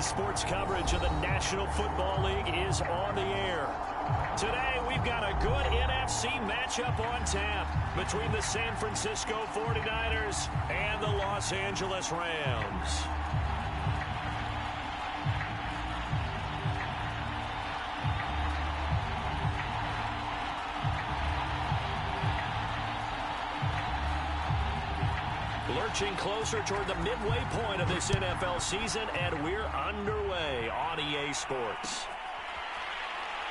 Sports coverage of the National Football League is on the air. Today, we've got a good NFC matchup on tap between the San Francisco 49ers and the Los Angeles Rams. Lurching closer toward the midway point of this NFL season, and we're underway on EA Sports.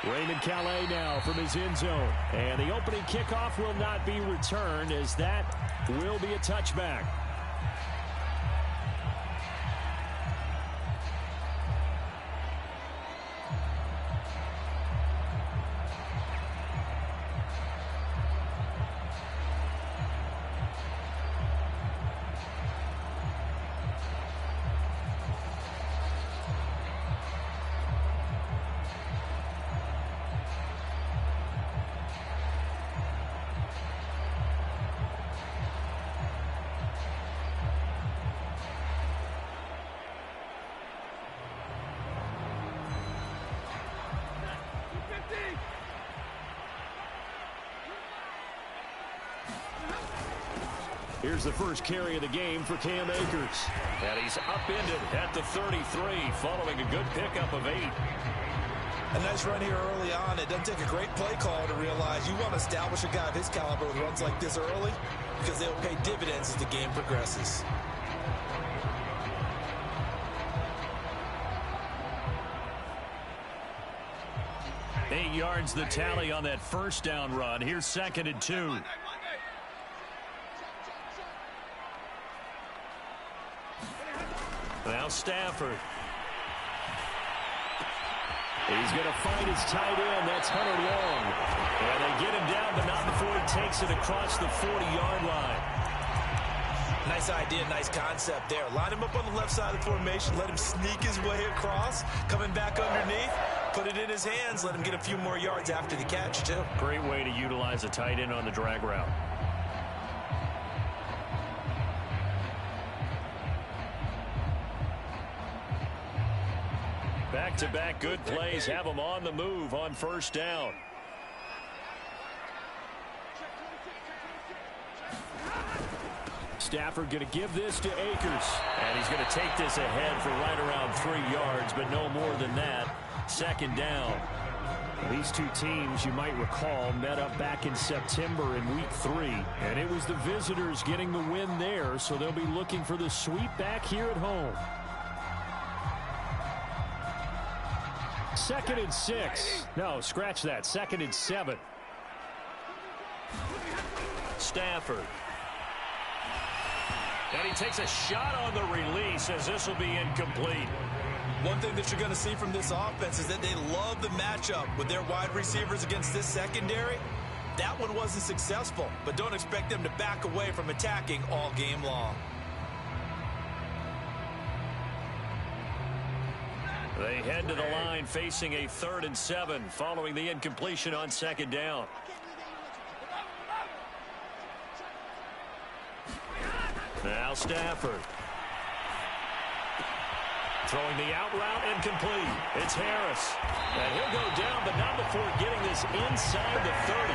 Raymond Calais now from his end zone. And the opening kickoff will not be returned, as that will be a touchback. Here's the first carry of the game for Cam Akers. And he's upended at the 33 following a good pickup of 8. A nice run here early on. It doesn't take a great play call to realize you want to establish a guy of his caliber with runs like this early, because they'll pay dividends as the game progresses. Eight yards the tally on that first down run. Here's 2nd and 2. Now Stafford. He's going to find his tight end. That's Hunter Long. And they get him down, but not before he takes it across the 40-yard line. Nice idea, nice concept there. Line him up on the left side of the formation. Let him sneak his way across. Coming back underneath. Put it in his hands. Let him get a few more yards after the catch, too. Great way to utilize a tight end on the drag route. Back-to-back good plays have them on the move on first down. Stafford going to give this to Akers. And he's going to take this ahead for right around 3 yards, but no more than that. 2nd down. These two teams, you might recall, met up back in September in Week 3. And it was the visitors getting the win there, so they'll be looking for the sweep back here at home. 2nd and 6. No, scratch that. 2nd and 7. Stafford. And he takes a shot on the release, as this will be incomplete. One thing that you're going to see from this offense is that they love the matchup with their wide receivers against this secondary. That one wasn't successful, but don't expect them to back away from attacking all game long. They head to the line facing a 3rd and 7 following the incompletion on 2nd down. Now Stafford. Throwing the out route incomplete. It's Harris. And he'll go down, but not before getting this inside the 30.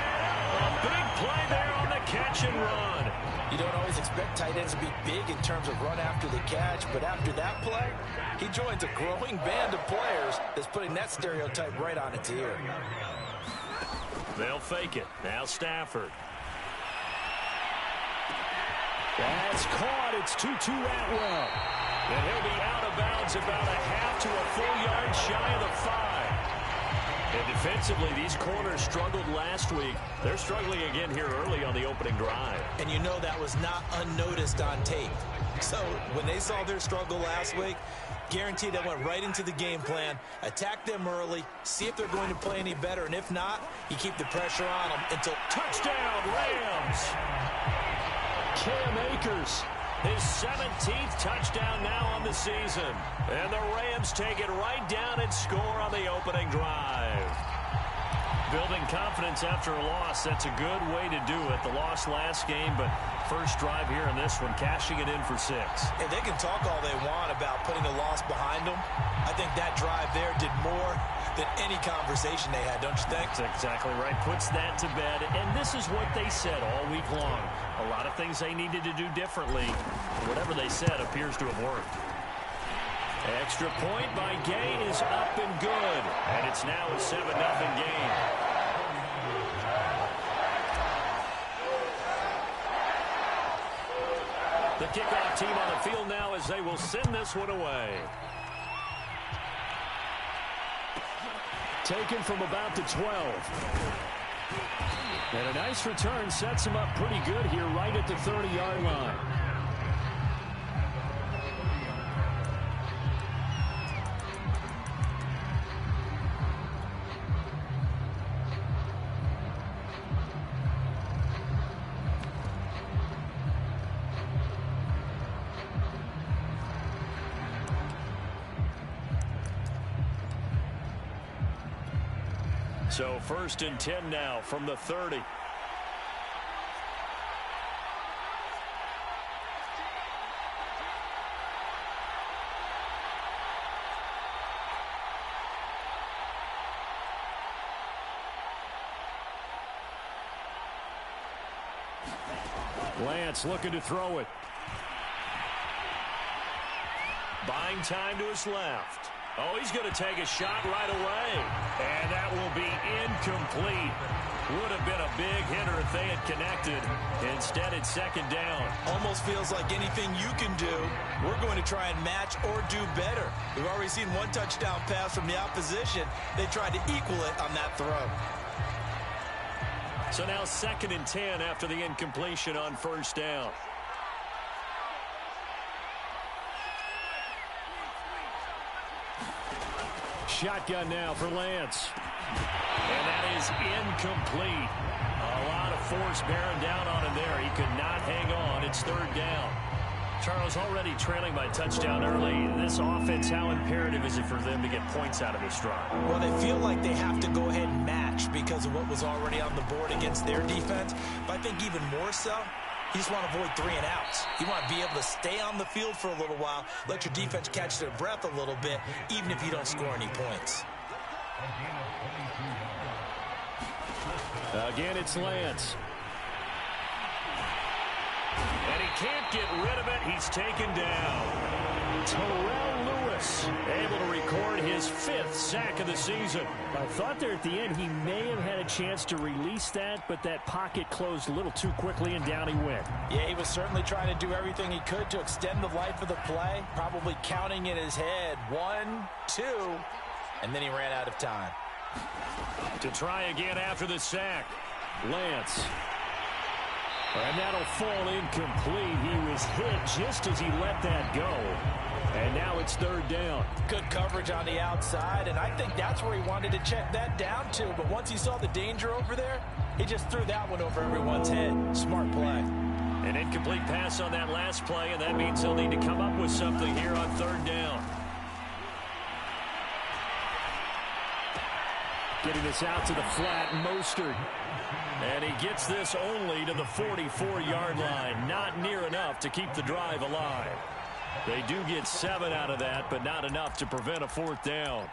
A big play there on the catch and run. You don't always expect tight ends to be big in terms of run after the catch, but after that play, he joins a growing band of players that's putting that stereotype right on its ear. They'll fake it. Now Stafford. That's caught. It's Tutu Atwell. And he'll be out of bounds about a half to a full yard shy of the 5. And defensively, these corners struggled last week. They're struggling again here early on the opening drive. And you know that was not unnoticed on tape. So when they saw their struggle last week, guaranteed they went right into the game plan, attack them early, see if they're going to play any better, and if not, you keep the pressure on them until touchdown Rams. Cam Akers, his 17th touchdown now on the season. And the Rams take it right down and score on the opening drive. Building confidence after a loss, that's a good way to do it. The loss last game, but first drive here in this one, cashing it in for 6. And they can talk all they want about putting a loss behind them. I think that drive there did more than any conversation they had, don't you think? That's exactly right. Puts that to bed. And this is what they said all week long. A lot of things they needed to do differently. Whatever they said appears to have worked. Extra point by Gay is up and good. And it's now a 7-0 game. The kickoff team on the field now as they will send this one away. Taken from about the 12. And a nice return sets him up pretty good here right at the 30-yard line. So 1st and 10 now from the 30. Lance looking to throw it. Buying time to his left. Oh, he's going to take a shot right away. And that will be incomplete. Would have been a big hitter if they had connected. Instead, it's 2nd down. Almost feels like anything you can do, we're going to try and match or do better. We've already seen one touchdown pass from the opposition. They tried to equal it on that throw. So now 2nd and 10 after the incompletion on 1st down. Shotgun now for Lance. And that is incomplete. A lot of force bearing down on him there. He could not hang on. It's 3rd down. Charles, already trailing by touchdown early. This offense, how imperative is it for them to get points out of this drive? Well, they feel like they have to go ahead and match because of what was already on the board against their defense. But I think even more so, you just want to avoid 3 and outs. You want to be able to stay on the field for a little while, let your defense catch their breath a little bit, even if you don't score any points. Again, it's Lance. And he can't get rid of it. He's taken down. Terrell Lewis able to record his 5th sack of the season. I thought there at the end he may have had a chance to release that, but that pocket closed a little too quickly and down he went. Yeah, he was certainly trying to do everything he could to extend the life of the play, probably counting in his head 1, 2, and then he ran out of time. To try again after the sack, Lance. And that'll fall incomplete. He was hit just as he let that go. And now it's 3rd down. Good coverage on the outside, and I think that's where he wanted to check that down to. But once he saw the danger over there, he just threw that one over everyone's head. Smart play. An incomplete pass on that last play, and that means he'll need to come up with something here on 3rd down. Getting this out to the flat, Mostert. And he gets this only to the 44-yard line. Not near enough to keep the drive alive. They do get 7 out of that, but not enough to prevent a 4th down.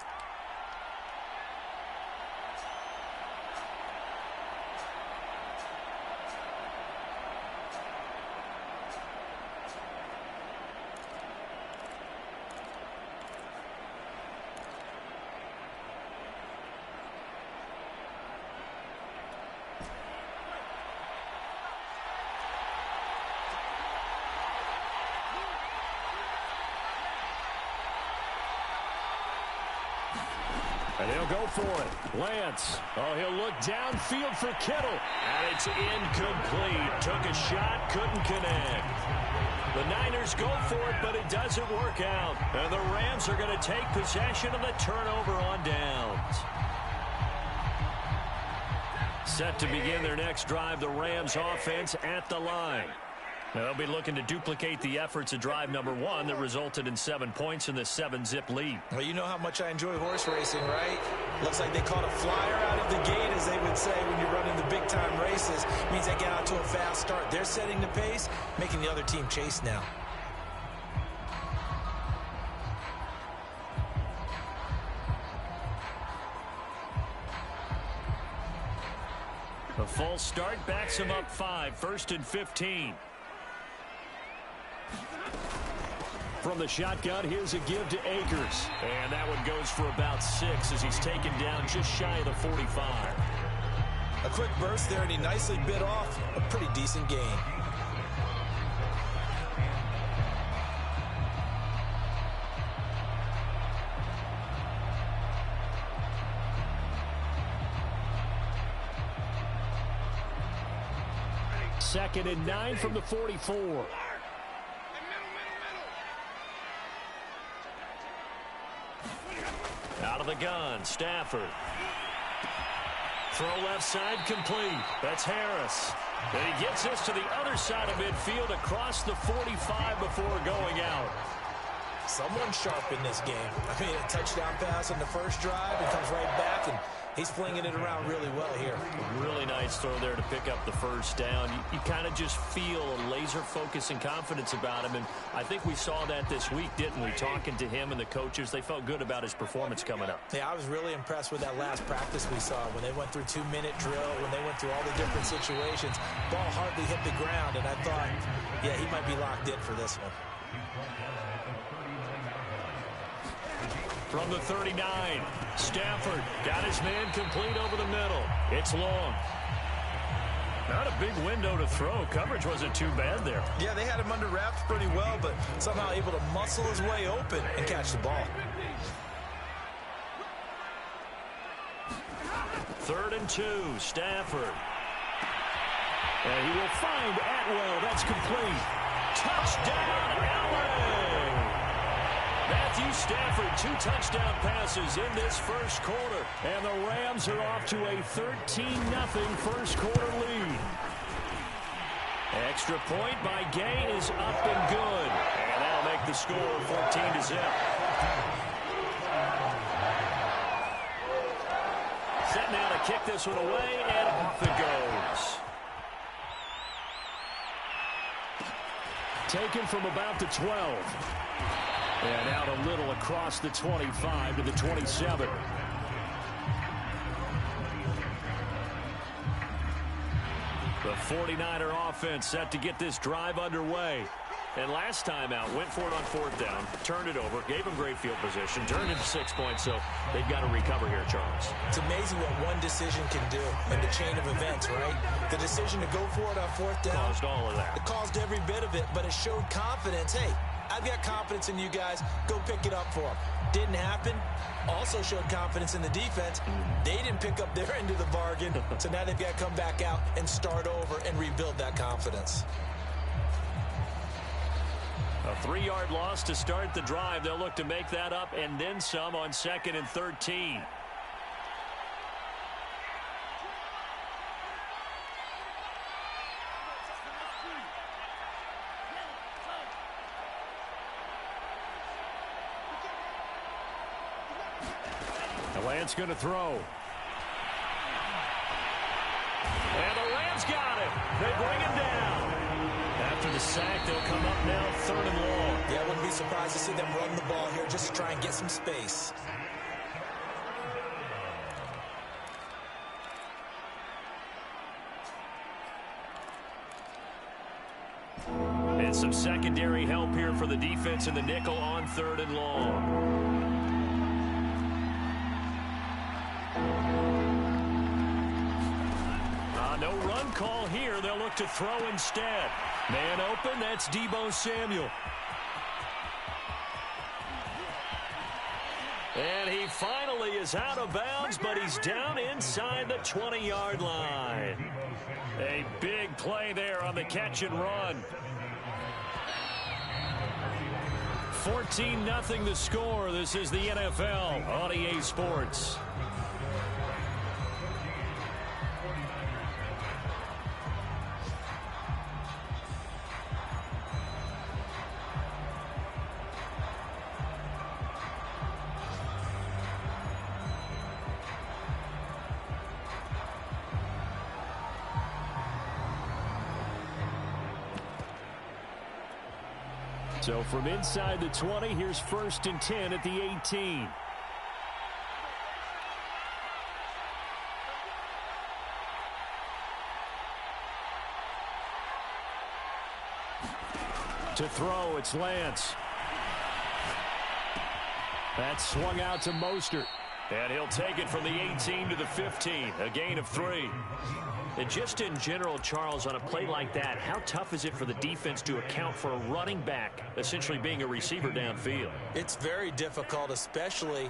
And he'll go for it. Lance. Oh, he'll look downfield for Kittle. And it's incomplete. Took a shot, couldn't connect. The Niners go for it, but it doesn't work out. And the Rams are going to take possession of the turnover on downs. Set to begin their next drive, the Rams offense at the line. They'll be looking to duplicate the efforts of drive number 1 that resulted in 7 points in the 7-zip lead. Well, you know how much I enjoy horse racing, right? Looks like they caught a flyer out of the gate, as they would say when you're running the big-time races. It means they get out to a fast start. They're setting the pace, making the other team chase now. A false start backs him up 5, 1st and 15. From the shotgun, here's a give to Akers. And that one goes for about 6 as he's taken down just shy of the 45. A quick burst there, and he nicely bit off a pretty decent gain. Second and 9 from the 44. Out of the gun, Stafford. Throw left side complete. That's Harris. And he gets this to the other side of midfield across the 45 before going out. Someone sharp in this game. I mean, a touchdown pass on the first drive and comes right back, and he's flinging it around really well here. Really nice throw there to pick up the first down. You kind of just feel a laser focus and confidence about him, and I think we saw that this week, didn't we? Talking to him and the coaches, they felt good about his performance coming up. Yeah, I was really impressed with that last practice we saw when they went through 2-minute drill, when they went through all the different situations. Ball hardly hit the ground, and I thought, yeah, he might be locked in for this one. From the 39, Stafford got his man complete over the middle. It's long. Not a big window to throw. Coverage wasn't too bad there. Yeah, they had him under wraps pretty well, but somehow able to muscle his way open and catch the ball. 3rd and 2, Stafford. And he will find Atwell. That's complete. Touchdown, LA! Matthew Stafford, 2 touchdown passes in this first quarter. And the Rams are off to a 13-0 first quarter lead. Extra point by Gay is up and good. And that'll make the score 14-0. Set now to kick this one away, and off it goes. Taken from about the 12. And out a little across the 25 to the 27. The 49er offense set to get this drive underway. And last time out, went for it on 4th down, turned it over, gave them great field position, turned into 6 points, so they've got to recover here, Charles. It's amazing what one decision can do in the chain of events, right? The decision to go for it on 4th down. Caused all of that. It caused every bit of it, but it showed confidence. Hey, I've got confidence in you guys. Go pick it up for them. Didn't happen. Also showed confidence in the defense. They didn't pick up their end of the bargain, so now they've got to come back out and start over and rebuild that confidence. A 3-yard loss to start the drive. They'll look to make that up and then some on 2nd and 13. Lance going to throw. And the Rams got it. They bring him down. After the sack, they'll come up now 3rd and long. Yeah, I wouldn't be surprised to see them run the ball here just to try and get some space. And some secondary help here for the defense in the nickel on 3rd and long. No run call here. They'll look to throw instead. Man open, that's Deebo Samuel. And he finally is out of bounds, but he's down inside the 20-yard line. A big play there on the catch and run. 14-0 the score. This is the NFL on EA Sports. So from inside the 20, here's 1st and 10 at the 18. To throw, it's Lance. That's swung out to Mostert. And he'll take it from the 18 to the 15, a gain of 3. And just in general, Charles, on a play like that, how tough is it for the defense to account for a running back essentially being a receiver downfield? It's very difficult, especially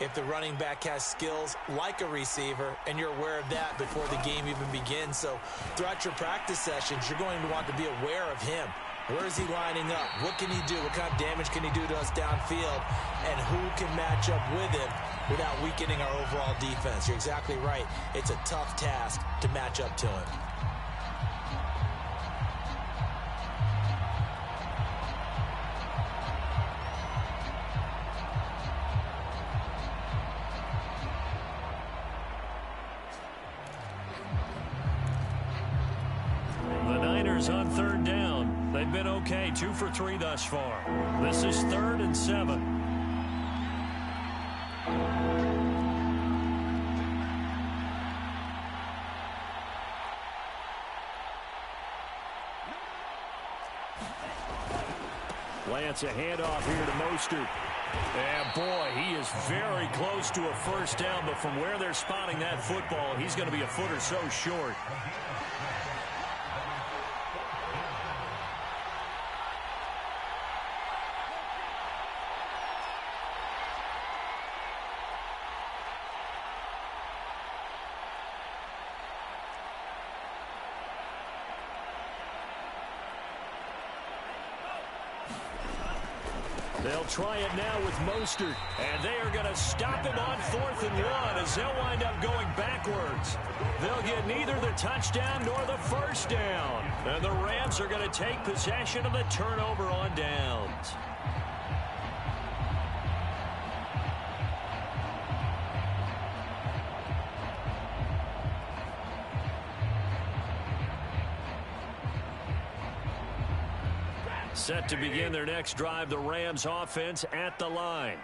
if the running back has skills like a receiver, and you're aware of that before the game even begins. So throughout your practice sessions, you're going to want to be aware of him. Where is he lining up? What can he do? What kind of damage can he do to us downfield? And who can match up with him without weakening our overall defense? You're exactly right. It's a tough task to match up to him. The Niners on 3rd down. They've been okay, 2 for 3 thus far. This is 3rd and 7. Lance, a handoff here to Mostert. And boy, he is very close to a 1st down, but from where they're spotting that football, he's going to be a foot or so short. They'll try it now with Mostert, and they are going to stop him on 4th and 1 as they'll wind up going backwards. They'll get neither the touchdown nor the 1st down, and the Rams are going to take possession of the turnover on downs. Set to begin their next drive, the Rams offense at the line.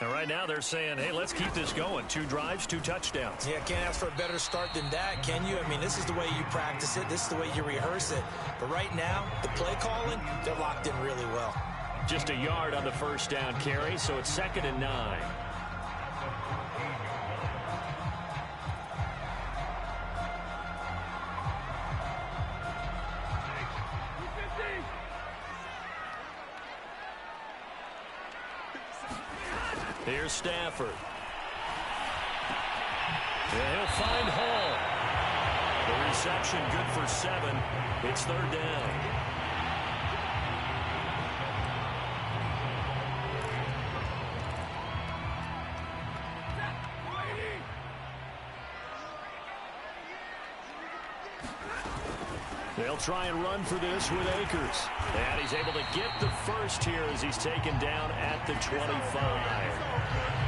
And right now they're saying, hey, let's keep this going. 2 drives, 2 touchdowns. Yeah, can't ask for a better start than that, can you? I mean, this is the way you practice it. This is the way you rehearse it. But right now, the play calling, they're locked in really well. Just a yard on the 1st down carry, so it's 2nd and 9. Here's Stafford. And he'll find Hall. The reception good for 7. It's 3rd down. They'll try and run for this with Akers. And he's able to get the 1st here as he's taken down at the 25.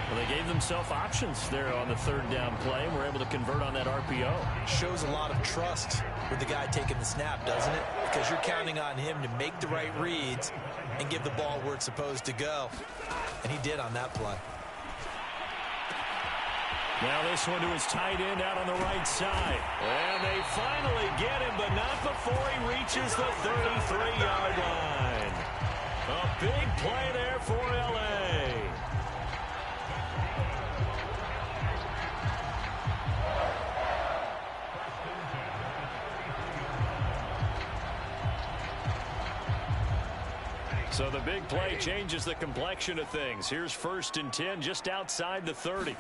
Well, they gave themselves options there on the 3rd down play and were able to convert on that RPO. Shows a lot of trust with the guy taking the snap, doesn't it? Because you're counting on him to make the right reads and give the ball where it's supposed to go. And he did on that play. Now this one to his tight end out on the right side. And they finally get him, but not before he reaches the 33-yard line. A big play there for L.A. So the big play changes the complexion of things. Here's 1st and 10 just outside the 30.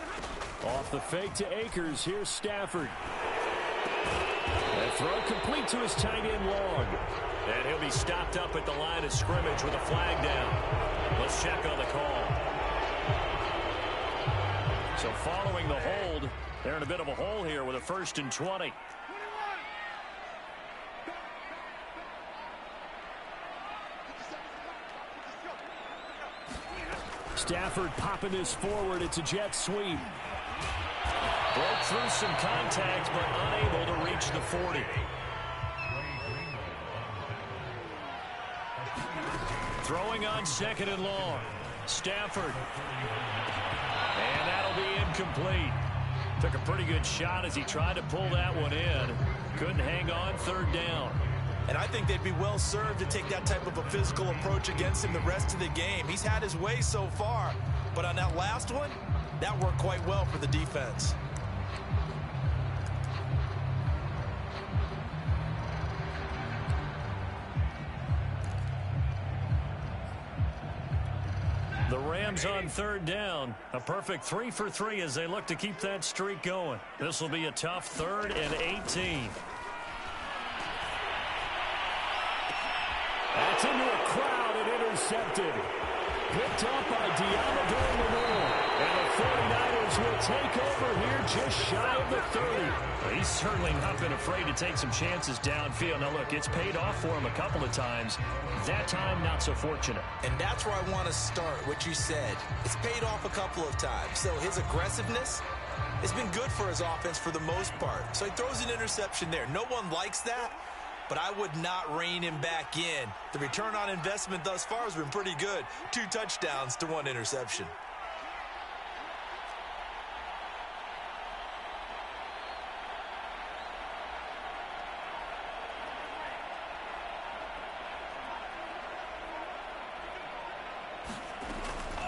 Off the fake to Akers. Here's Stafford. That throw complete to his tight end long. And he'll be stopped up at the line of scrimmage with a flag down. Let's check on the call. So following the hold, they're in a bit of a hole here with a 1st and 20. Stafford popping this forward. It's a jet sweep. Broke through some contact, but unable to reach the 40. Throwing on 2nd and long. Stafford. And that'll be incomplete. Took a pretty good shot as he tried to pull that one in. Couldn't hang on 3rd down. And I think they'd be well served to take that type of a physical approach against him the rest of the game. He's had his way so far. But on that last one, that worked quite well for the defense. The Rams on 3rd down. A perfect 3 for 3 as they look to keep that streak going. This will be a tough 3rd and 18. That's into a crowd and intercepted. Picked up by Deommodore Lenoir. And the 49ers will take over here just shy of the 30. Well, he's certainly not been afraid to take some chances downfield. Now, look, it's paid off for him a couple of times. That time, not so fortunate. And that's where I want to start, what you said. It's paid off a couple of times. So his aggressiveness has been good for his offense for the most part. So he throws an interception there. No one likes that, but I would not rein him back in. The return on investment thus far has been pretty good. 2 touchdowns to 1 interception.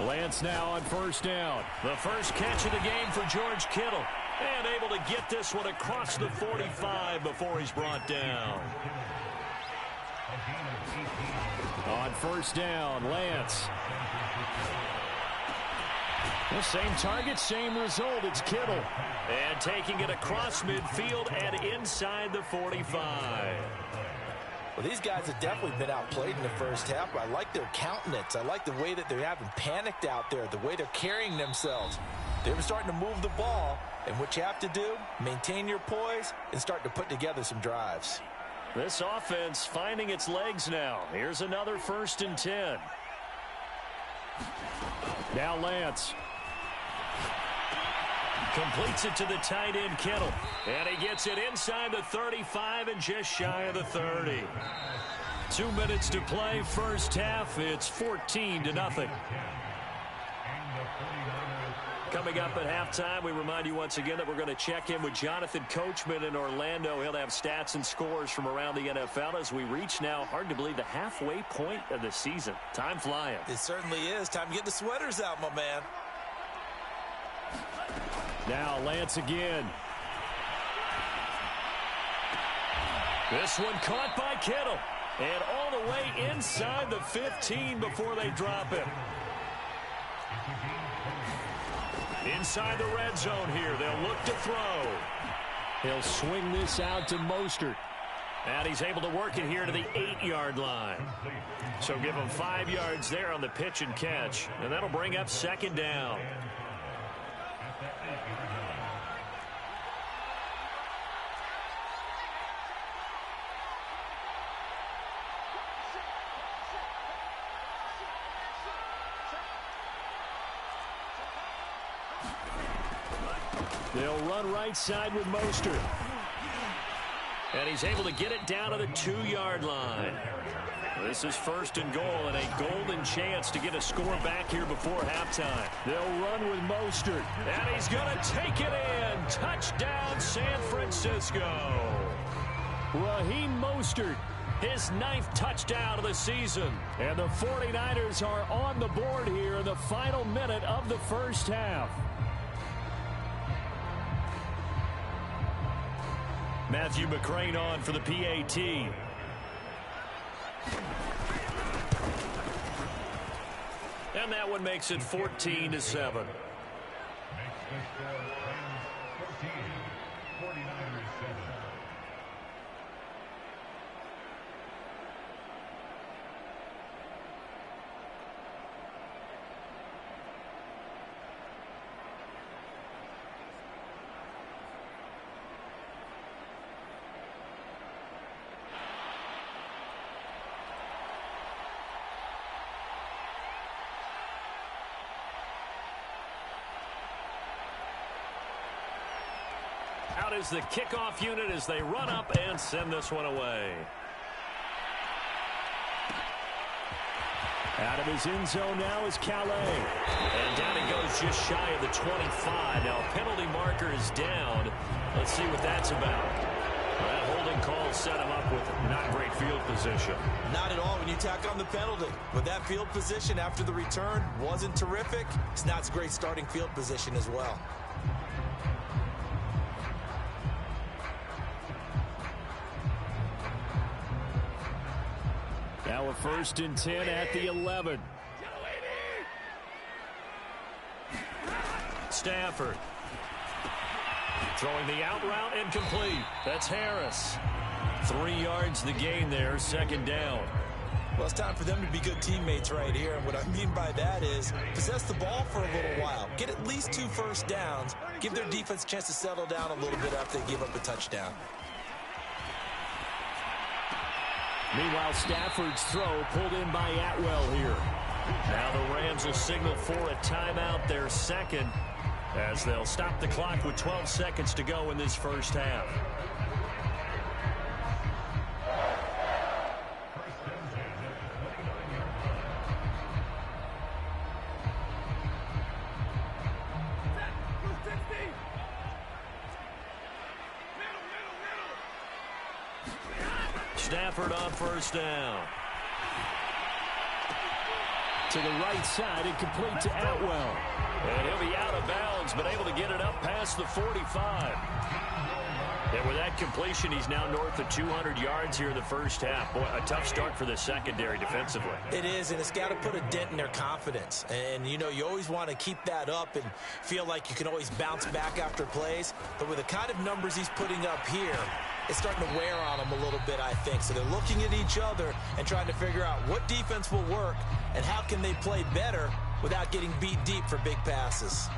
Lance now on 1st down. The first catch of the game for George Kittle. And able to get this one across the 45 before he's brought down. On 1st down, Lance. The same target, same result. It's Kittle. And taking it across midfield and inside the 45. Well, these guys have definitely been outplayed in the first half, but I like their countenance. I like the way that they're having panicked out there, the way they're carrying themselves. They're starting to move the ball, and what you have to do, maintain your poise and start to put together some drives. This offense finding its legs now. Here's another 1st and 10. Now Lance. Completes it to the tight end, Kittle. And he gets it inside the 35 and just shy of the 30. 2 minutes to play, first half. It's 14-0. Coming up at halftime, we remind you once again that we're going to check in with Jonathan Coachman in Orlando. He'll have stats and scores from around the NFL as we reach now, hard to believe, the halfway point of the season. Time flying. It certainly is. Time to get the sweaters out, my man. Now Lance again. This one caught by Kittle. And all the way inside the 15 before they drop him. Inside the red zone here. They'll look to throw. He'll swing this out to Mostert. And he's able to work it here to the 8-yard line. So give him 5 yards there on the pitch and catch. And that'll bring up 2nd down. They'll run right side with Mostert. And he's able to get it down to the 2-yard line. This is 1st and goal and a golden chance to get a score back here before halftime. They'll run with Mostert. And he's going to take it in. Touchdown, San Francisco. Raheem Mostert. His 9th touchdown of the season. And the 49ers are on the board here in the final minute of the first half. Matthew McCrane on for the PAT. And that one makes it 14-7. Out is the kickoff unit as they run up and send this one away. Out of his end zone now is Calais. And down he goes just shy of the 25. Now penalty marker is down. Let's see what that's about. That holding call set him up with not great field position. Not at all when you tack on the penalty. With that field position after the return wasn't terrific, it's not a great starting field position as well. Now a 1st and 10 at the 11. Stafford. Throwing the out route incomplete. That's Harris. 3 yards the gain there, 2nd down. Well, it's time for them to be good teammates right here. And what I mean by that is possess the ball for a little while. Get at least 2 first downs. Give their defense a chance to settle down a little bit after they give up a touchdown. Meanwhile, Stafford's throw pulled in by Atwell here. Now the Rams will signal for a timeout, their 2nd, as they'll stop the clock with 12 seconds to go in this first half. Stafford on 1st down. To the right side and complete to Atwell. And he'll be out of bounds, but able to get it up past the 45. And with that completion, he's now north of 200 yards here in the first half. Boy, a tough start for the secondary defensively. It is, and it's got to put a dent in their confidence. And, you know, you always want to keep that up and feel like you can always bounce back after plays. But with the kind of numbers he's putting up here, it's starting to wear on them a little bit, I think. So they're looking at each other and trying to figure out what defense will work and how can they play better without getting beat deep for big passes.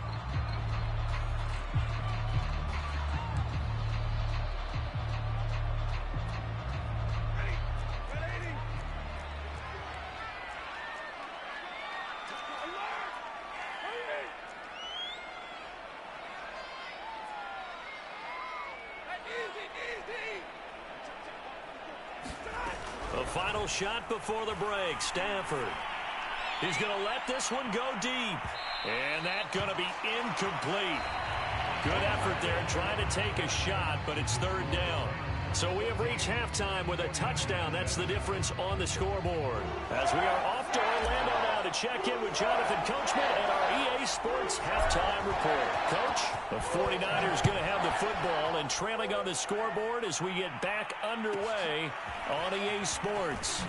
The final shot before the break. Stafford. He's going to let this one go deep. And that's going to be incomplete. Good effort there trying to take a shot, but it's 3rd down. So we have reached halftime with a touchdown. That's the difference on the scoreboard. As we are off to Orlando now to check in with Jonathan Coachman and our EA Sports halftime report. Coach, the 49ers going to have the football and trailing on the scoreboard as we get back underway on EA Sports.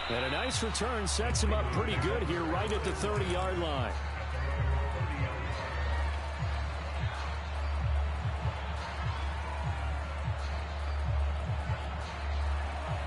And a nice return sets him up pretty good here right at the 30-yard line.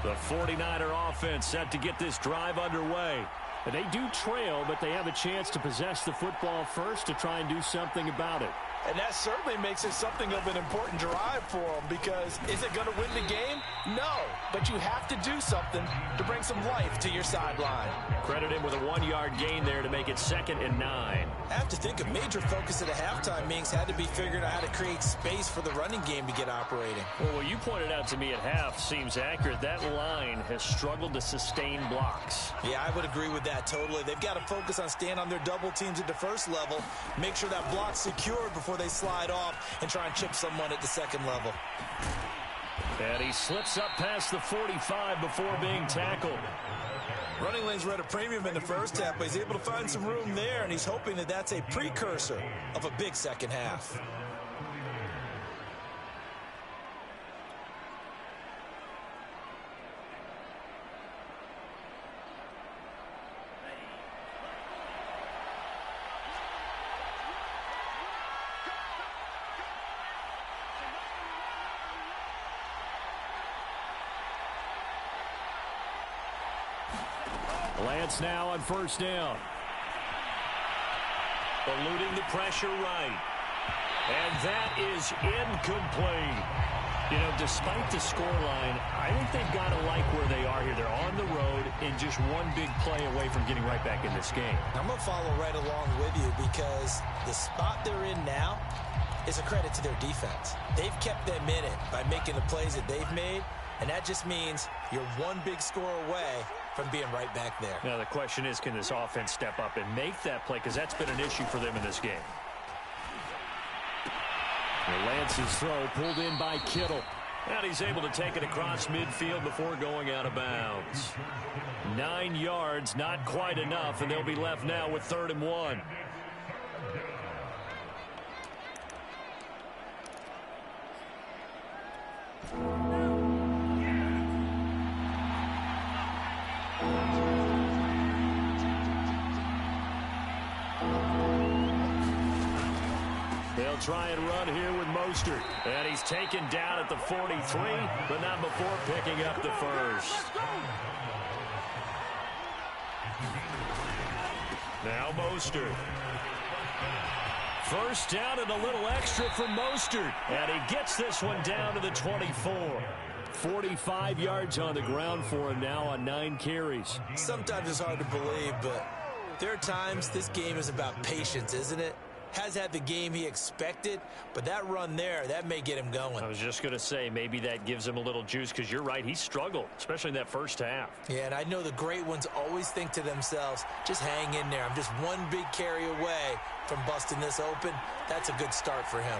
The 49er offense set to get this drive underway. And they do trail, but they have a chance to possess the football first to try and do something about it. And that certainly makes it something of an important drive for them, because is it going to win the game? No, but you have to do something to bring some life to your sideline. Credit him with a 1-yard gain there to make it 2nd and 9. I have to think a major focus at a halftime means had to be figuring out how to create space for the running game to get operating. Well, what you pointed out to me at half seems accurate. That line has struggled to sustain blocks. Yeah, I would agree with that totally. They've got to focus on staying on their double teams at the first level, make sure that block's secured before they slide off and try and chip someone at the 2nd level. And he slips up past the 45 before being tackled. Running lanes were at a premium in the first half, but he's able to find some room there, and he's hoping that that's a precursor of a big second half. Lance now on 1st down. Eluding the pressure right. And that is incomplete. You know, despite the scoreline, I think they've got to like where they are here. They're on the road and just one big play away from getting right back in this game. I'm going to follow right along with you, because the spot they're in now is a credit to their defense. They've kept them in it by making the plays that they've made, and that just means you're one big score away from being right back there. Now the question is, can this offense step up and make that play? Because that's been an issue for them in this game. Lance's throw pulled in by Kittle. And he's able to take it across midfield before going out of bounds. 9 yards, not quite enough, and they'll be left now with 3rd and 1. They'll try and run here with Mostert. And he's taken down at the 43, but not before picking up the first. Now Mostert. First down and a little extra for Mostert. And he gets this one down to the 24. 45 yards on the ground for him now on 9 carries. Sometimes it's hard to believe, but there are times this game is about patience, isn't it? Has had the game he expected, but that run there, that may get him going. I was just going to say, maybe that gives him a little juice, because you're right, he struggled, especially in that first half. Yeah, and I know the great ones always think to themselves, just hang in there. I'm just one big carry away from busting this open. That's a good start for him.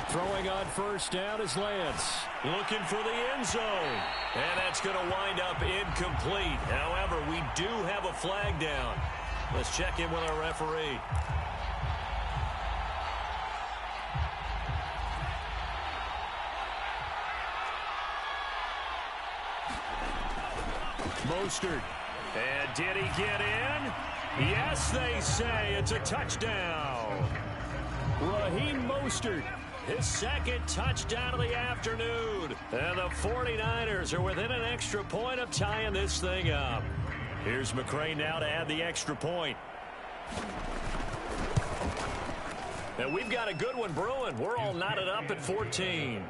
Throwing on first down is Lance. Looking for the end zone. And that's going to wind up incomplete. However, we do have a flag down. Let's check in with our referee. Mostert. And did he get in? Yes, they say it's a touchdown. Raheem Mostert. His second touchdown of the afternoon. And the 49ers are within an extra point of tying this thing up. Here's McCray now to add the extra point. And we've got a good one brewing. We're all knotted up at 14.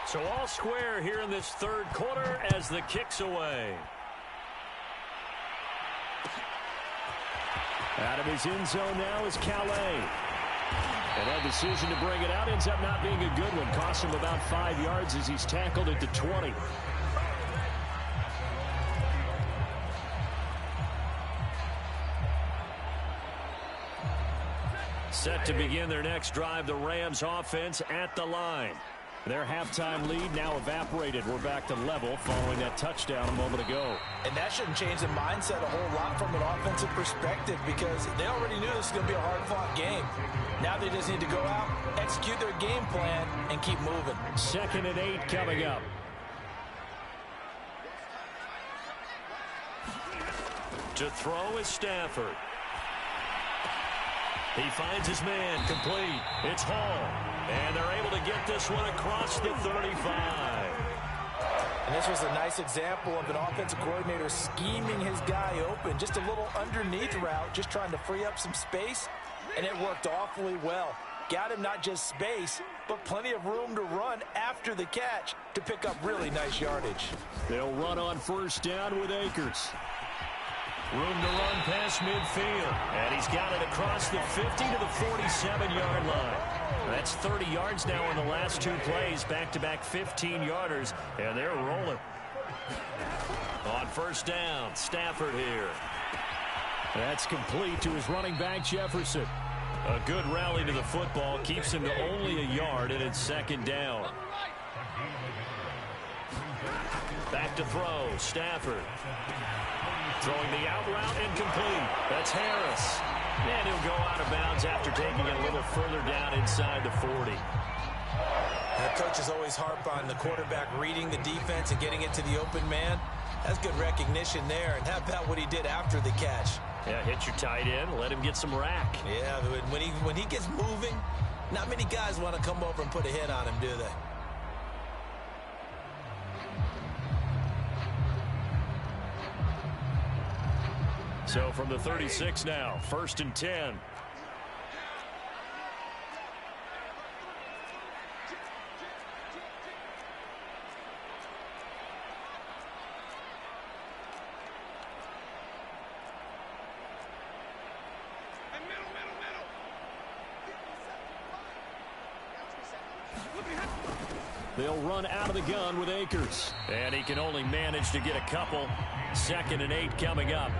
So all square here in this third quarter as the kick's away. Out of his end zone now is Calais. And that decision to bring it out ends up not being a good one. Costs him about 5 yards as he's tackled at the 20. Set to begin their next drive, the Rams offense at the line. Their halftime lead now evaporated. We're back to level following that touchdown a moment ago. And that shouldn't change the mindset a whole lot from an offensive perspective, because they already knew this was going to be a hard-fought game. Now they just need to go out, execute their game plan, and keep moving. 2nd and 8 coming up. To throw is Stafford. He finds his man, complete. It's Hall. And they're able to get this one across the 35. And this was a nice example of an offensive coordinator scheming his guy open. Just a little underneath route, just trying to free up some space. And it worked awfully well. Got him not just space, but plenty of room to run after the catch to pick up really nice yardage. They'll run on first down with Akers. Room to run past midfield. And he's got it across the 50 to the 47-yard line. That's 30 yards now in the last 2 plays. Back-to-back 15-yarders. And they're rolling. On first down, Stafford here. That's complete to his running back, Jefferson. A good rally to the football. Keeps him to only a yard, and it's 2nd down. Back to throw, Stafford. Throwing the out route, incomplete. That's Harris. And he'll go out of bounds after taking it a little further down inside the 40. And the coaches always harp on the quarterback reading the defense and getting it to the open man. That's good recognition there. And how about what he did after the catch? Yeah, hit your tight end, let him get some rack. Yeah, when he gets moving, not many guys want to come over and put a hit on him, do they? So from the 36 now, 1st and 10. They'll run out of the gun with Akers. And he can only manage to get a couple. 2nd and 8 coming up.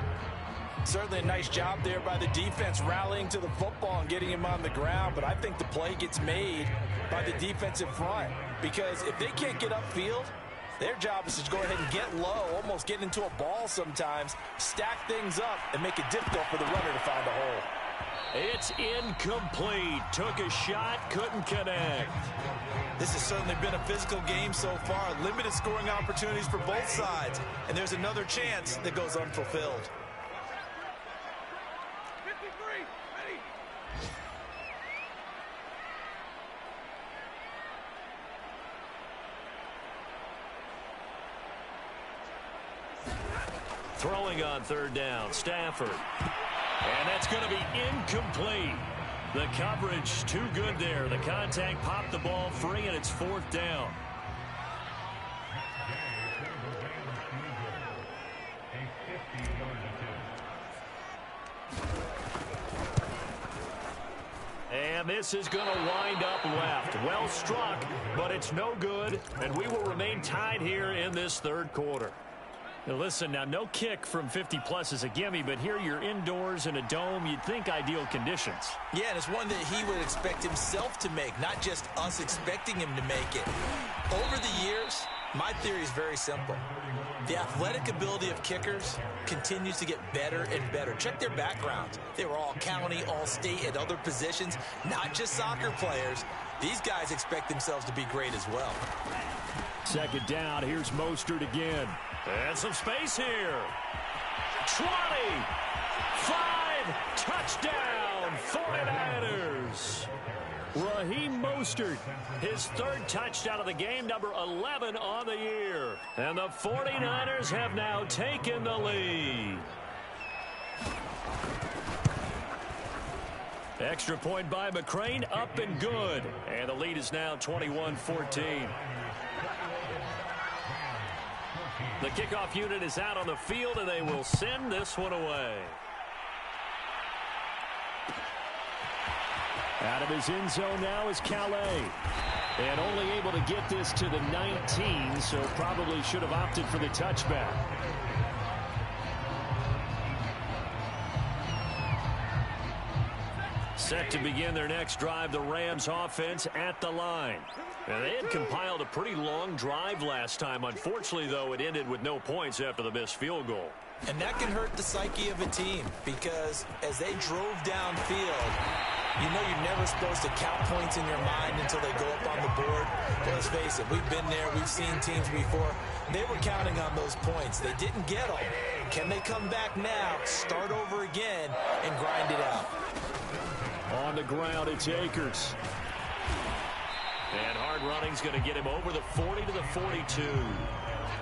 Certainly a nice job there by the defense rallying to the football and getting him on the ground, but I think the play gets made by the defensive front because if they can't get upfield, their job is to go ahead and get low, almost get into a ball sometimes, stack things up, and make it difficult for the runner to find a hole. It's incomplete. Took a shot, couldn't connect. This has certainly been a physical game so far. Limited scoring opportunities for both sides, and there's another chance that goes unfulfilled. Throwing on 3rd down, Stafford. And that's going to be incomplete. The coverage too good there. The contact popped the ball free, and it's 4th down. And this is going to wind up left. Well struck, but it's no good, and we will remain tied here in this 3rd quarter. Now listen, now no kick from 50-plus is a gimme, but here you're indoors in a dome. You'd think ideal conditions. Yeah, and it's one that he would expect himself to make, not just us expecting him to make it. Over the years, my theory is very simple. The athletic ability of kickers continues to get better and better. Check their backgrounds. They were all county, all state, at other positions, not just soccer players. These guys expect themselves to be great as well. 2nd down. Here's Mostert again. And some space here. 20. 5. Touchdown. 49ers. Raheem Mostert. His 3rd touchdown of the game, number 11 on the year. And the 49ers have now taken the lead. Extra point by McCrane, up and good. And the lead is now 21-14. The kickoff unit is out on the field, and they will send this one away. Out of his end zone now is Calais. And only able to get this to the 19, so probably should have opted for the touchback. Set to begin their next drive, the Rams offense at the line. And they had compiled a pretty long drive last time. Unfortunately, though, it ended with no points after the missed field goal. And that can hurt the psyche of a team because as they drove downfield, you know you're never supposed to count points in your mind until they go up on the board. But let's face it, we've been there. We've seen teams before. They were counting on those points. They didn't get them. Can they come back now, start over again, and grind it out? On the ground, it's Akers. And hard running's going to get him over the 40 to the 42.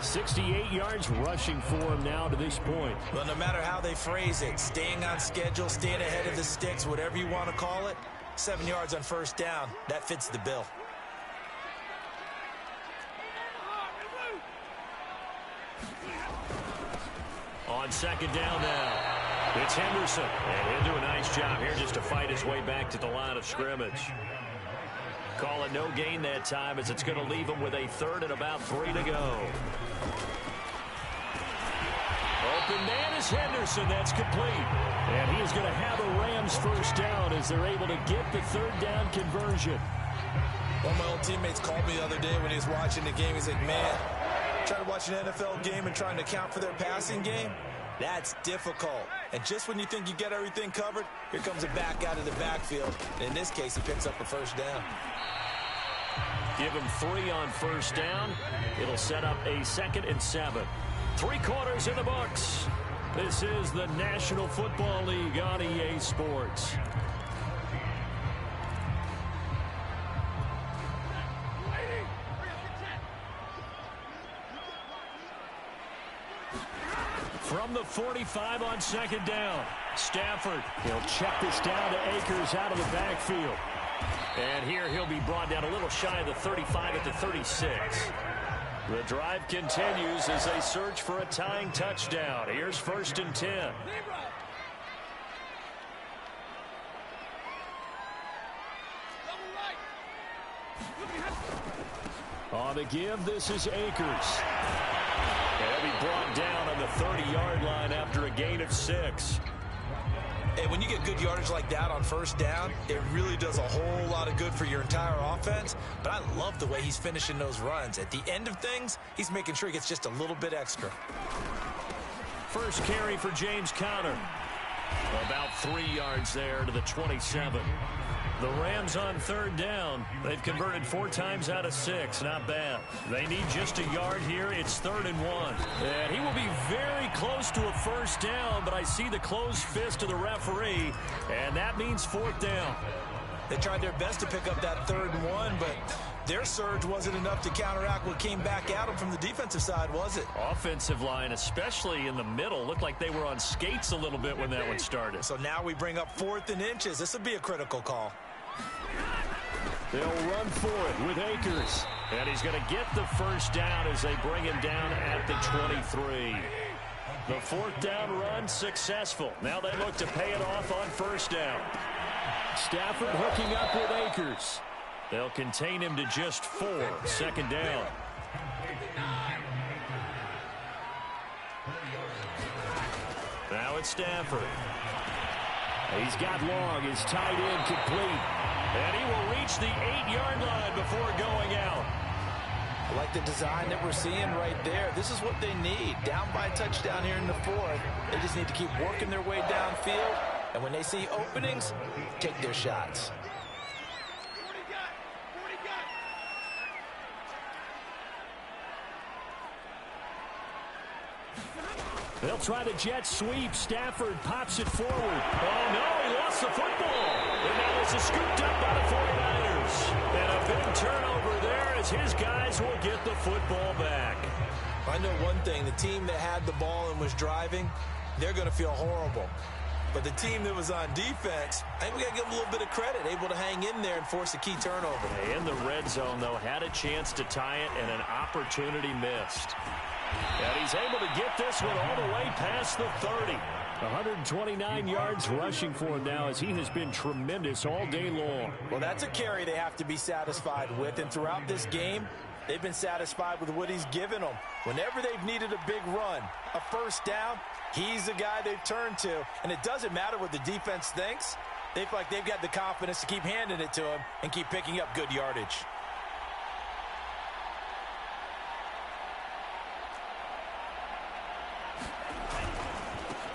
68 yards rushing for him now to this point. Well, no matter how they phrase it, staying on schedule, staying ahead of the sticks, whatever you want to call it, 7 yards on 1st down, that fits the bill. On 2nd down now. It's Henderson, and he'll do a nice job here just to fight his way back to the line of scrimmage. Call it no gain that time as it's going to leave him with a 3rd and about 3 to go. Open man is Henderson. That's complete. And he is going to have a Rams 1st down as they're able to get the 3rd down conversion. One of my old teammates called me the other day when he was watching the game. He's like, man, trying to watch an NFL game and trying to account for their passing game? That's difficult. And just when you think you get everything covered, here comes a back out of the backfield. And in this case, he picks up a 1st down. Give him 3 on 1st down. It'll set up a 2nd and 7. 3 quarters in the books. This is the National Football League on EA Sports. From the 45 on 2nd down, Stafford. He'll check this down to Akers out of the backfield. And here he'll be brought down a little shy of the 35 at the 36. The drive continues as they search for a tying touchdown. Here's 1st and 10. On the give, this is Akers. And he'll be brought down on the 30-yard line after a gain of 6. Hey, when you get good yardage like that on first down, it really does a whole lot of good for your entire offense. But I love the way he's finishing those runs. At the end of things, he's making sure he gets just a little bit extra. First carry for James Conner. About 3 yards there to the 27. The Rams on third down. They've converted 4 times out of 6. Not bad. They need just a yard here. It's 3rd and 1. And he will be very close to a first down, but I see the closed fist of the referee, and that means 4th down. They tried their best to pick up that 3rd and 1, but their surge wasn't enough to counteract what came back at them from the defensive side, was it? Offensive line, especially in the middle, looked like they were on skates a little bit when that one started. So now we bring up 4th and inches. This would be a critical call. They'll run for it with Akers. And he's going to get the first down as they bring him down at the 23. The 4th down run successful. Now they look to pay it off on first down. Stafford hooking up with Akers. They'll contain him to just 4. 2nd down. Now it's Stafford. He's got long. His tight end complete. And he will reach the 8-yard line before going out. I like the design that we're seeing right there. This is what they need. Down by a touchdown here in the 4th. They just need to keep working their way downfield. And when they see openings, take their shots. They'll try the jet sweep. Stafford pops it forward. Oh, no, he lost the football. And now it's scooped up by the 49ers. And a big turnover there as his guys will get the football back. I know one thing. The team that had the ball and was driving, they're going to feel horrible. But the team that was on defense, I think we got to give them a little bit of credit, able to hang in there and force a key turnover. In the red zone, though, had a chance to tie it and an opportunity missed. And he's able to get this one all the way past the 30. 129 yards rushing for him now as he has been tremendous all day long. Well, that's a carry they have to be satisfied with. And throughout this game, they've been satisfied with what he's given them. Whenever they've needed a big run, a first down, he's the guy they've turned to. And it doesn't matter what the defense thinks. They feel like they've got the confidence to keep handing it to him and keep picking up good yardage.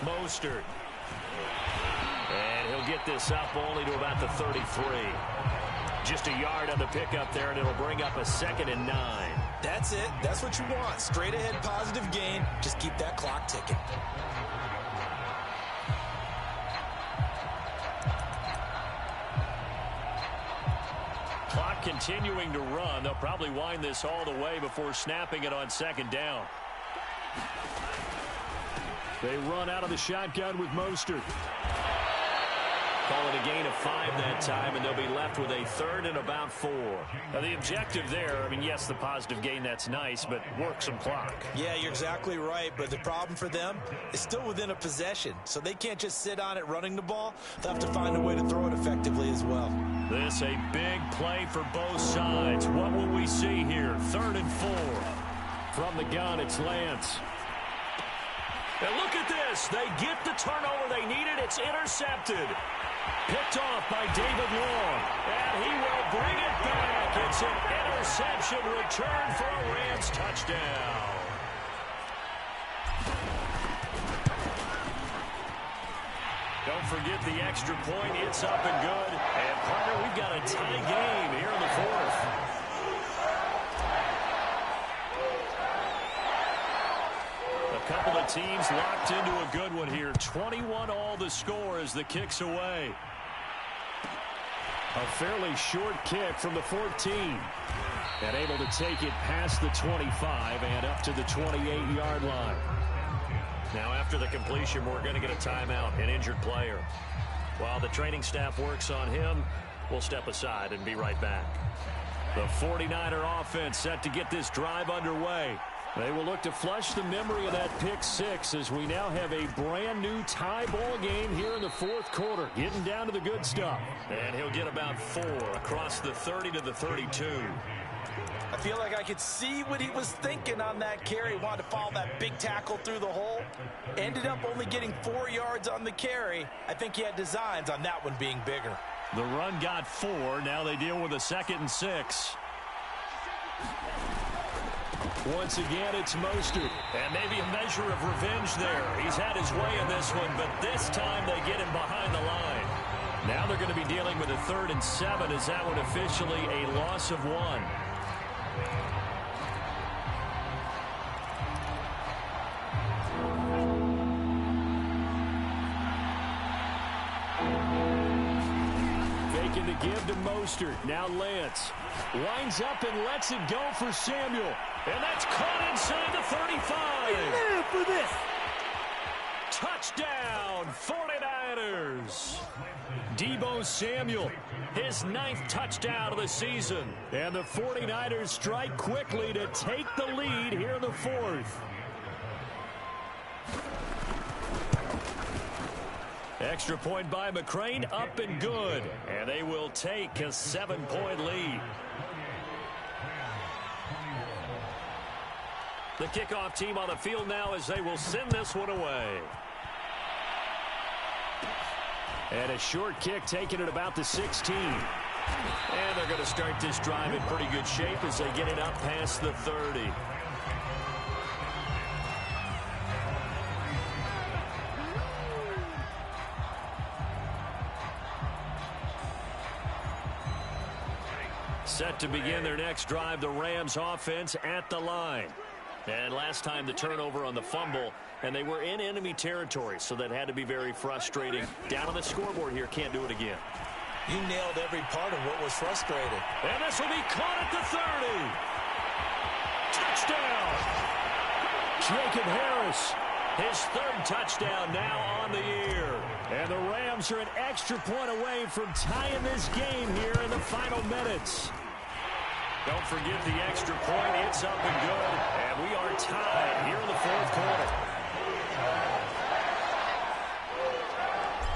Mostert. And he'll get this up only to about the 33. Just a yard on the pickup there, and it'll bring up a 2nd and 9. That's it. That's what you want. Straight ahead positive gain. Just keep that clock ticking. Clock continuing to run. They'll probably wind this all the way before snapping it on 2nd down. They run out of the shotgun with Mostert. Call it a gain of 5 that time, and they'll be left with a 3rd and about 4. Now, the objective there, I mean, yes, the positive gain, that's nice, but work some clock. Yeah, you're exactly right, but the problem for them is still within a possession, so they can't just sit on it running the ball. They'll have to find a way to throw it effectively as well. This a big play for both sides. What will we see here? 3rd and 4. From the gun, it's Lance. And look at this. They get the turnover they needed. It's intercepted. Picked off by David Long. And he will bring it back. It's an interception return for a Rams touchdown. Don't forget the extra point. It's up and good. And, partner, we've got a tie game here in the 4th. Couple of teams locked into a good one here. 21 all the score as the kick's away. A fairly short kick from the 14. And able to take it past the 25 and up to the 28-yard line. Now after the completion, we're going to get a timeout, an injured player. While the training staff works on him, we'll step aside and be right back. The 49er offense set to get this drive underway. They will look to flush the memory of that pick 6 as we now have a brand new tie ball game here in the 4th quarter. Getting down to the good stuff. And he'll get about 4 across the 30 to the 32. I feel like I could see what he was thinking on that carry. Wanted to follow that big tackle through the hole. Ended up only getting 4 yards on the carry. I think he had designs on that one being bigger. The run got 4. Now they deal with a 2nd and 6. Once again, it's Mostert. And maybe a measure of revenge there. He's had his way in this one, but this time they get him behind the line. Now they're going to be dealing with a 3rd and 7 as that one officially a loss of 1. Faking to give to Mostert. Now Lance winds up and lets it go for Samuel. And that's caught inside the 35. He lived for this. Touchdown, 49ers. Deebo Samuel, his 9th touchdown of the season. And the 49ers strike quickly to take the lead here in the 4th. Extra point by McCrane, up and good. And they will take a 7-point lead. The kickoff team on the field now as they will send this one away. And a short kick taken at about the 16. And they're going to start this drive in pretty good shape as they get it up past the 30. Set to begin their next drive, the Rams offense at the line. And last time the turnover on the fumble, and they were in enemy territory, so that had to be very frustrating. Down on the scoreboard here, can't do it again. You nailed every part of what was frustrating. And this will be caught at the 30. Touchdown! Jacob Harris, his 3rd touchdown now on the year. And the Rams are an extra point away from tying this game here in the final minutes. Don't forget the extra point. It's up and good. And we are tied here in the 4th quarter.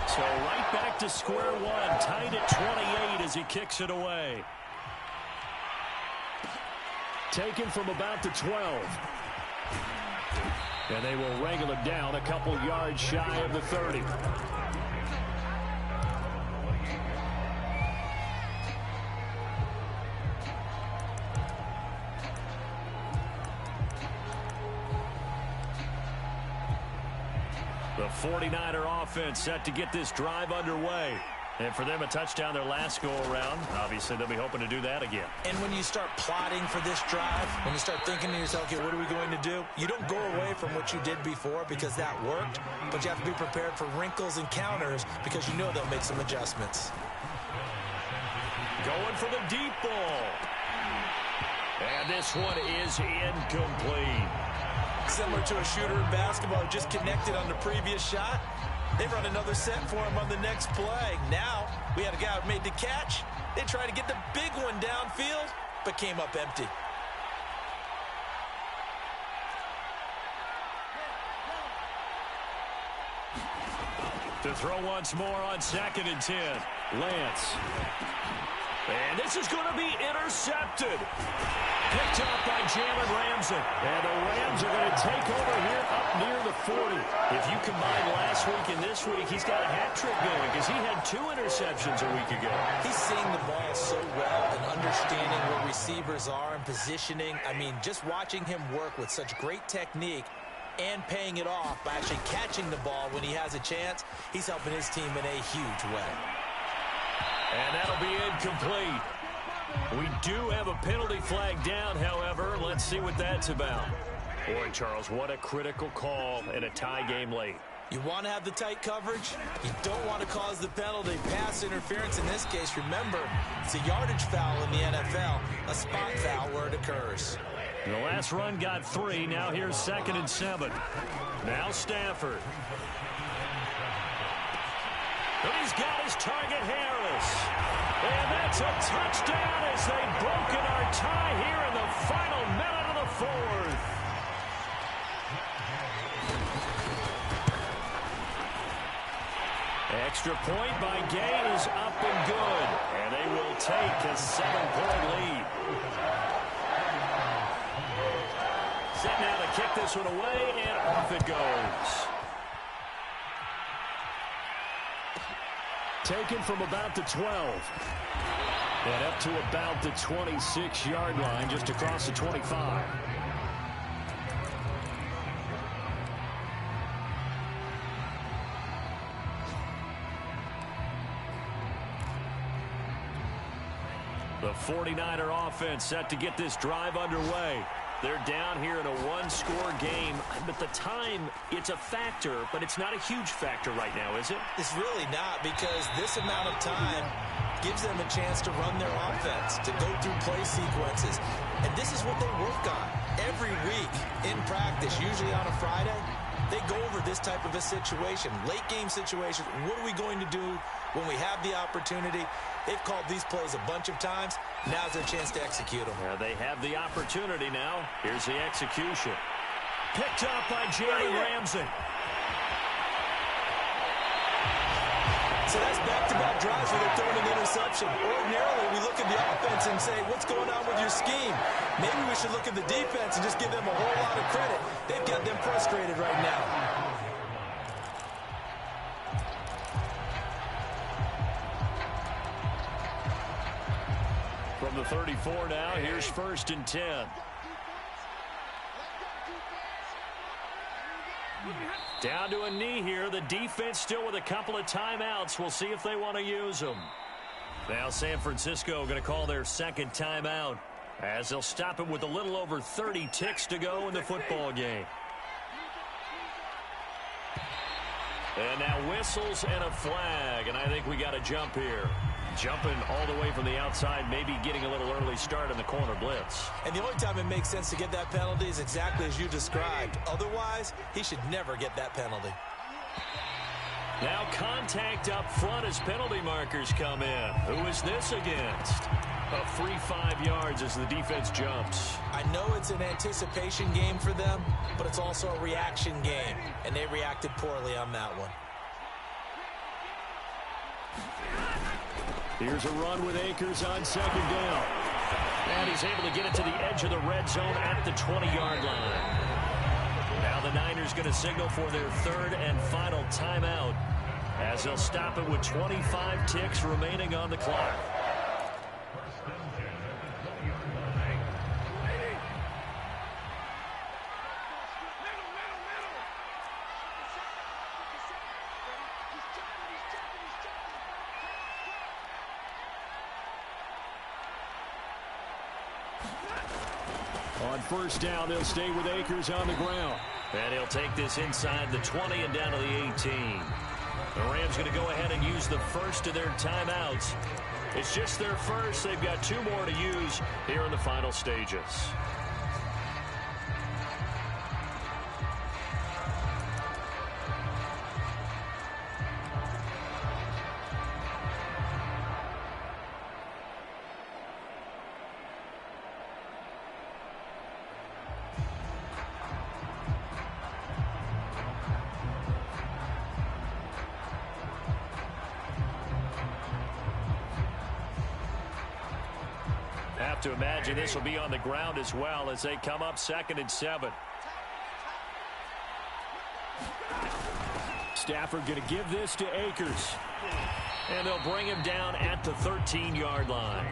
So right back to square one. Tied at 28 as he kicks it away. Taken from about the 12. And they will wrangle it down a couple yards shy of the 30. The 49er offense set to get this drive underway. And for them, a touchdown their last go-around. Obviously, they'll be hoping to do that again. And when you start plotting for this drive, when you start thinking to yourself, okay, what are we going to do? You don't go away from what you did before because that worked, but you have to be prepared for wrinkles and counters because you know they'll make some adjustments. Going for the deep ball. And this one is incomplete. Similar to a shooter in basketball who just connected on the previous shot. They run another set for him on the next play. Now, we had a guy who made the catch. They tried to get the big one downfield, but came up empty. To throw once more on 2nd and 10. Lance. And this is going to be intercepted. Picked up by Jalen Ramsey. And the Rams are going to take over here up near the 40. If you combine last week and this week, he's got a hat trick going because he had 2 interceptions a week ago. He's seeing the ball so well and understanding where receivers are and positioning. I mean, just watching him work with such great technique and paying it off by actually catching the ball when he has a chance, he's helping his team in a huge way. And that'll be incomplete. We do have a penalty flag down, however. Let's see what that's about. Boy, Charles, what a critical call in a tie game late. You want to have the tight coverage. You don't want to cause the penalty. Pass interference in this case, remember, it's a yardage foul in the NFL, a spot foul where it occurs. The last run got 3. Now here's 2nd and 7. Now Stafford. But he's got his target, Harris. And that's a touchdown as they've broken our tie here in the final minute of the 4th. Extra point by Gay is up and good. And they will take a 7-point lead. Set now to kick this one away, and off it goes. Taken from about the 12. And up to about the 26-yard line, just across the 25. The 49er offense set to get this drive underway. They're down here in a one-score game, but the time, it's a factor, but it's not a huge factor right now, is it? It's really not, because this amount of time gives them a chance to run their offense, to go through play sequences. And this is what they work on every week in practice, usually on a Friday. They go over this type of a situation, late game situation. What are we going to do when we have the opportunity? They've called these plays a bunch of times. Now's their chance to execute them. They have the opportunity now. Here's the execution. Picked up by Jalen Ramsey. So that's back-to-back drives where they're throwing an interception. Ordinarily, we look at the offense and say, what's going on with your scheme? Maybe we should look at the defense and just give them a whole lot of credit. They've got them frustrated right now. From the 34 now, here's 1st and 10. Down to a knee here. The defense still with a couple of timeouts. We'll see if they want to use them. Now San Francisco going to call their second timeout as they'll stop him with a little over 30 ticks to go in the football game. And now whistles and a flag, and I think we got a jump here. Jumping all the way from the outside, maybe getting a little early start in the corner blitz. And the only time it makes sense to get that penalty is exactly as you described. Otherwise, he should never get that penalty. Now contact up front as penalty markers come in. Who is this against? A free 5 yards as the defense jumps. I know it's an anticipation game for them, but it's also a reaction game, and they reacted poorly on that one. Here's a run with Akers on 2nd down. And he's able to get it to the edge of the red zone at the 20-yard line. Now the Niners going to signal for their 3rd and final timeout as they'll stop it with 25 ticks remaining on the clock. On 1st down, they'll stay with Akers on the ground. And he'll take this inside the 20 and down to the 18. The Rams going to go ahead and use the first of their timeouts. It's just their first. They've got 2 more to use here in the final stages. Have to imagine this will be on the ground as well as they come up 2nd and 7. Stafford going to give this to Akers. And they'll bring him down at the 13-yard line.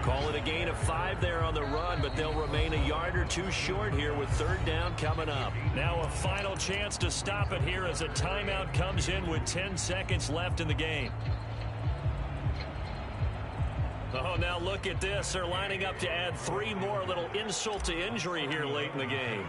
Call it a gain of 5 there on the run, but they'll remain a yard or 2 short here with 3rd down coming up. Now a final chance to stop it here as a timeout comes in with 10 seconds left in the game. Oh, now look at this. They're lining up to add 3 more. A little insult to injury here late in the game.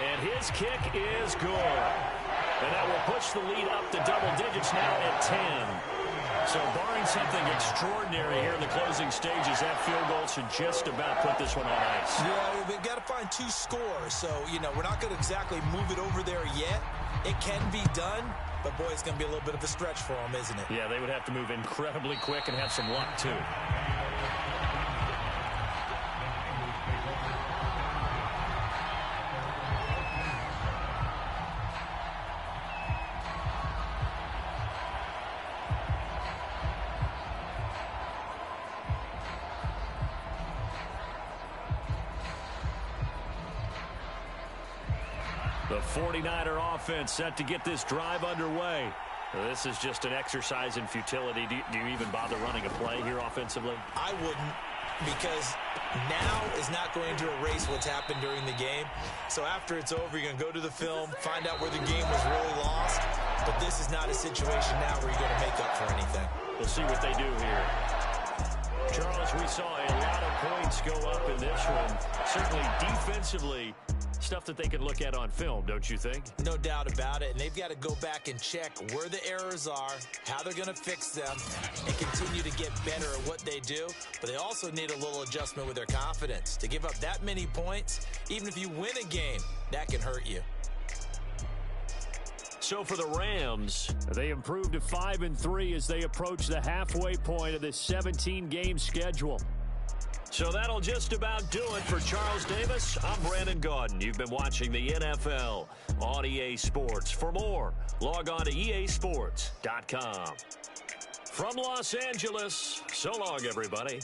And his kick is good. And that will push the lead up to double digits now at 10. So barring something extraordinary here in the closing stages, that field goal should just about put this one on ice. Yeah, we've got to find 2 scores. So, we're not going to exactly move it over there yet. It can be done, but, boy, it's going to be a little bit of a stretch for them, isn't it? Yeah, they would have to move incredibly quick and have some luck, too. The 49er offense set to get this drive underway. This is just an exercise in futility. Do you even bother running a play here offensively? I wouldn't, because now is not going to erase what's happened during the game. So after it's over, you're going to go to the film, find out where the game was really lost. But this is not a situation now where you're going to make up for anything. We'll see what they do here. Charles, we saw a lot of points go up in this one. Certainly defensively, stuff that they can look at on film, don't you think? No doubt about it. And they've got to go back and check where the errors are, how they're going to fix them, and continue to get better at what they do. But they also need a little adjustment with their confidence. To give up that many points, even if you win a game, that can hurt you. So for the Rams, they improved to 5-3 as they approach the halfway point of this 17-game schedule. So that'll just about do it for Charles Davis. I'm Brandon Gaudin. You've been watching the NFL on EA Sports. For more, log on to easports.com. From Los Angeles, so long, everybody.